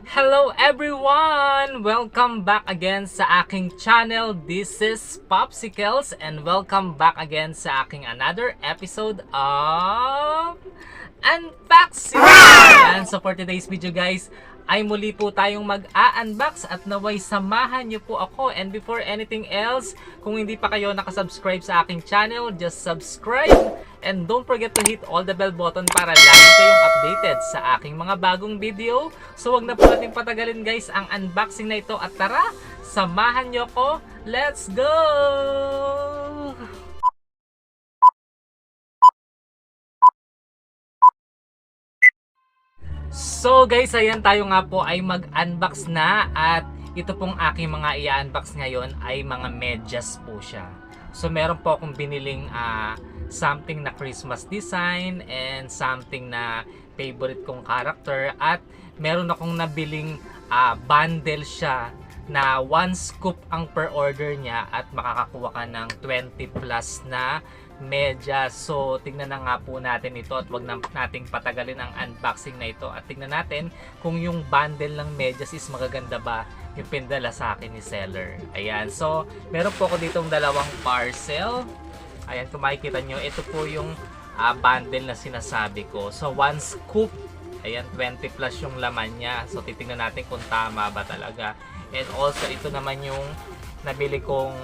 Hello everyone! Welcome back again sa aking channel. This is Popsicles and welcome back again sa aking another episode of Unboxing! And so for today's video guys, ay muli po tayong mag-a-unbox at naway samahan niyo po ako. And before anything else, kung hindi pa kayo nakasubscribe sa aking channel, just subscribe and don't forget to hit all the bell button para lagi kayong updated sa aking mga bagong video. So wag na po natin patagalin guys ang unboxing na ito at tara, samahan niyo ko. Let's go! So guys, ayan tayo nga po ay mag-unbox na at ito pong aking mga i-unbox ngayon ay mga medyas po siya. So meron po akong biniling something na Christmas design and something na favorite kong character at meron akong nabiling bundle siya na 1 scoop ang per order niya at makakakuha ka ng 20 plus na medyas. So tingnan na nga po natin ito at wag na nating patagalin ang unboxing na ito at tingnan natin kung yung bundle ng medyas is magaganda ba yung pindala sa akin ni seller. Ayan, so meron po ako ditong dalawang parcel. Ayan, kung makikita nyo, ito po yung bundle na sinasabi ko. So 1 scoop, ayan, 20 plus yung laman niya. So titingnan natin kung tama ba talaga. And also ito naman yung nabili kong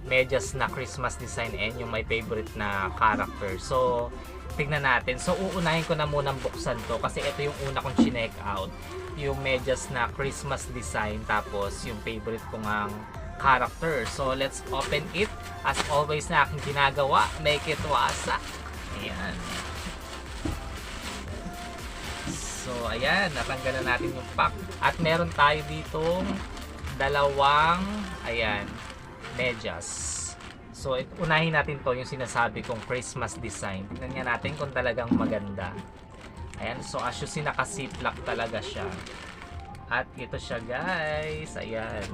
medyas na Christmas design and yung my favorite na character. So tignan natin. So uunahin ko na munang buksan to kasi ito yung una kong chinek out, yung medyas na Christmas design tapos yung favorite kong ang character. So let's open it. As always na aking ginagawa, make it wasak. Ayan. So ayan, natanggalan natin yung pack at meron tayo ditong dalawang ayan medyas. So unahin natin to yung sinasabi kong Christmas design. Tingnan nga natin kung talagang maganda. Ayan, so as you see, naka-ziplock talaga siya. At ito siya guys, ayan.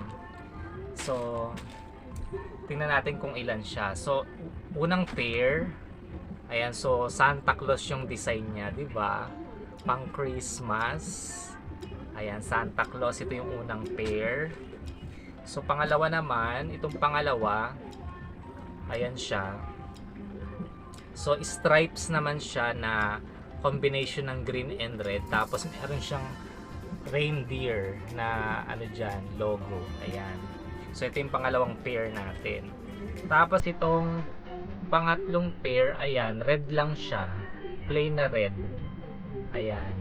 So tingnan natin kung ilan siya. So unang pair, ayan, so Santa Claus yung design niya, di ba? Pang Christmas. Ayan, Santa Claus, ito yung unang pair. So pangalawa naman, itong pangalawa, ayan siya. So stripes naman siya na combination ng green and red. Tapos meron siyang reindeer na ano dyan, logo. Ayan. So ito yung pangalawang pair natin. Tapos itong pangatlong pair, ayan, red lang siya. Plain na red. Ayan.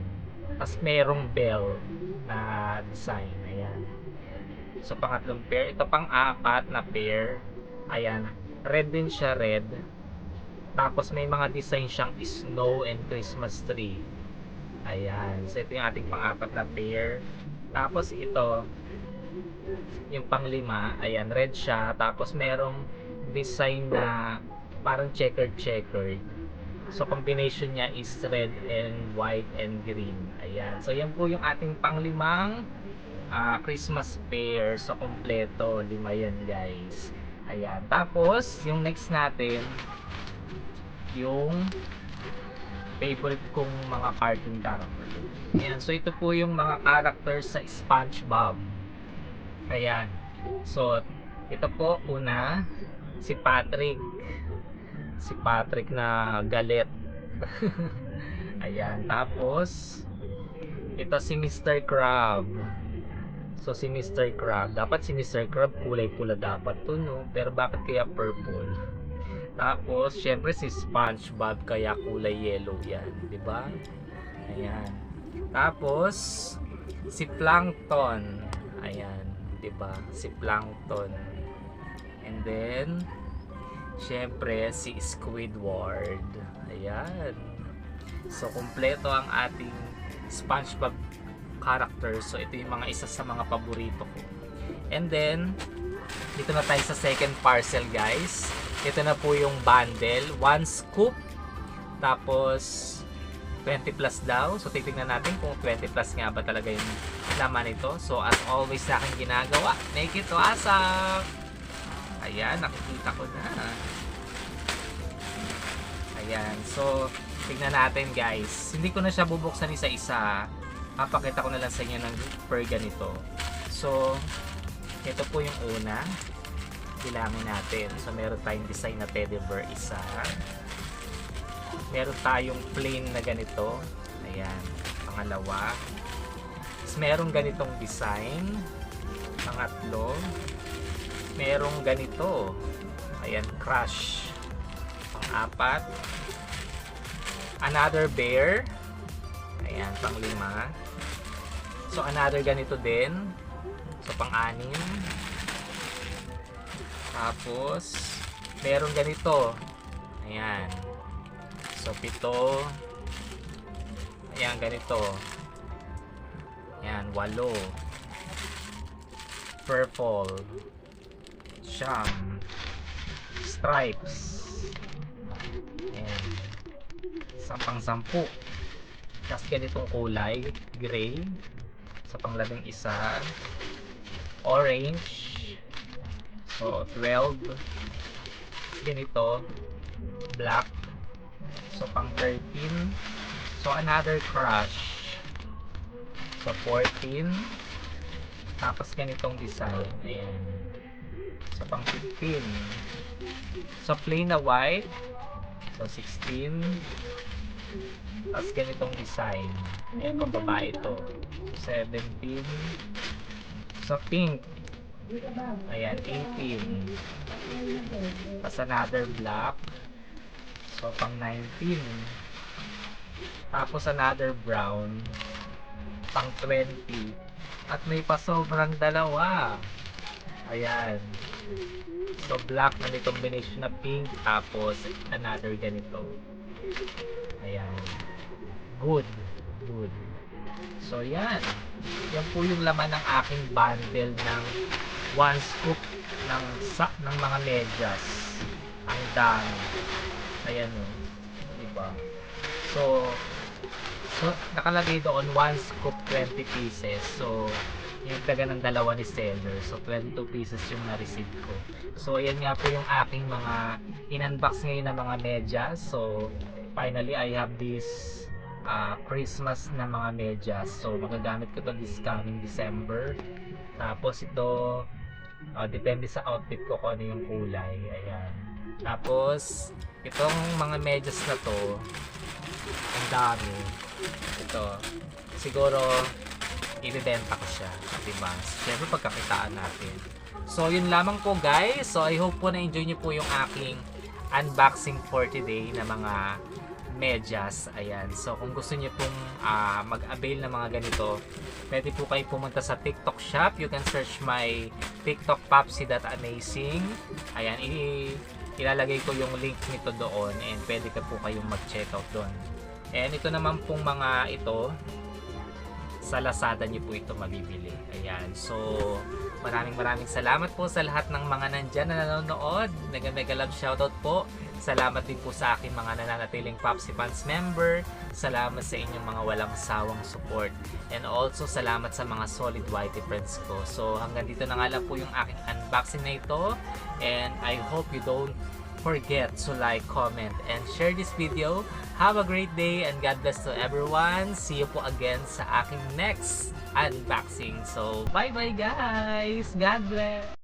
Tapos merong bell na design. Ayan. So pangatlong pair. Ito pang-apat na pair. Ayan. Red din siya, red. Tapos may mga design siyang snow and Christmas tree. Ayan. So ito yung ating pang-apat na pair. Tapos ito, yung pang-lima. Ayan, red siya. Tapos merong design na parang checkered. So combination niya is red and white and green. Ayan. So yan po yung ating pang-limang Christmas pair. So kompleto, 5 yan guys. Ayan. Tapos yung next natin, yung favorite kong mga cartoon character. Ayan. So ito po yung mga characters sa SpongeBob. Ayan. So ito po una, si Patrick. Si Patrick na galit. Ayan. Tapos ito si Mr. Crab. So si Mr. Crab, dapat si Mr. Crab kulay pula dapat to, no? Pero bakit kaya purple? Tapos syempre si SpongeBob kaya kulay yellow yan, di ba? Ayan. Tapos si Plankton. Ayan, di ba? Si Plankton. And then syempre si Squidward. Ayan. So kumpleto ang ating SpongeBob characters. So ito yung mga isa sa mga paborito ko. And then dito na tayo sa second parcel guys. Ito na po yung bundle, 1 scoop. Tapos 20 plus daw. So titingnan natin kung 20 plus nga ba talaga yung laman nito. So as always sa aking ginagawa, make it wasak. Ayan, nakikita ko na. Ayan, so tingnan natin guys. Hindi ko na siya bubuksan isa-isa Papakita ko na lang sa inyo ng per ganito. So, ito po yung una. Bilangin natin. So, meron tayong design na teddy bear isa. Meron tayong plain na ganito. Ayan. Pangalawa. Tapos, merong ganitong design. Pangatlo. Merong ganito. Ayan, crush. Pang-apat. Another bear. Ayan, pang-lima. So, another ganito din. So, pang-anim. Tapos, merong ganito. Ayan. So, 7. Ayan, ganito. Ayan, 8. Purple. Siyam. Stripes. Ayan. 10. Tapos ganitong kulay. Gray. Sa pang-11. Orange. So, 12. Ganito. Black. So, pang 13. So, another crush. So, 14. Tapos, ganitong design. Ayan. So, pang 15. So, plain na white. So, 16. Tapos, ganitong design. Ayan, pang babae ito. 17. So, pink. Ayan, 18. Tapos another black. So, pang 19. Tapos another brown. Pang 20. At may pasobrang dalawa. Ayan. So, black na may combination na pink. Tapos another ganito. Ayan. Good. Good. So, yan. Yan po yung laman ng aking bundle ng 1 scoop ng mga medyas. Ang dami. Ayan o. Diba? So, nakalagay doon 1 scoop 20 pieces. So, yung taga ng dalawa ni seller. So, 22 pieces yung na-receive ko. So, ayan nga po yung aking mga in-unbox ngayon na mga medyas. So, finally, I have this Christmas na mga medyas. So, magagamit ko to this coming December. Tapos, ito, depende sa outfit ko kung ano yung kulay. Ayan. Tapos, itong mga medyas na to, ang dami. Ito, siguro, ibibenta ko siya. Diba? Siyempre, pagkakitaan natin. So, yun lamang po guys. So, I hope po na-enjoy nyo po yung aking unboxing for today na mga medyas. Ayan. So, kung gusto niyo pong mag-avail ng mga ganito, pwede po kayo pumunta sa TikTok shop. You can search my TikTok popsi.amazing. Ayan. Ilalagay ko yung link nito doon and pwede ka po kayong mag-check out doon. And ito naman pong mga ito, sa Lazada niyo po ito mabibili. Ayan. So, maraming salamat po sa lahat ng mga nandyan na nanonood. Mega love shoutout po. Salamat din po sa aking mga nananatiling Popsi Fans member. Salamat sa inyong mga walang sawang support. And also, salamat sa mga solid whitey friends ko. So, hanggang dito na nga lang po yung aking unboxing na ito. And I hope you don't forget to like, comment, and share this video. Have a great day and God bless to everyone. See you po again sa aking next unboxing. So, bye-bye guys! God bless!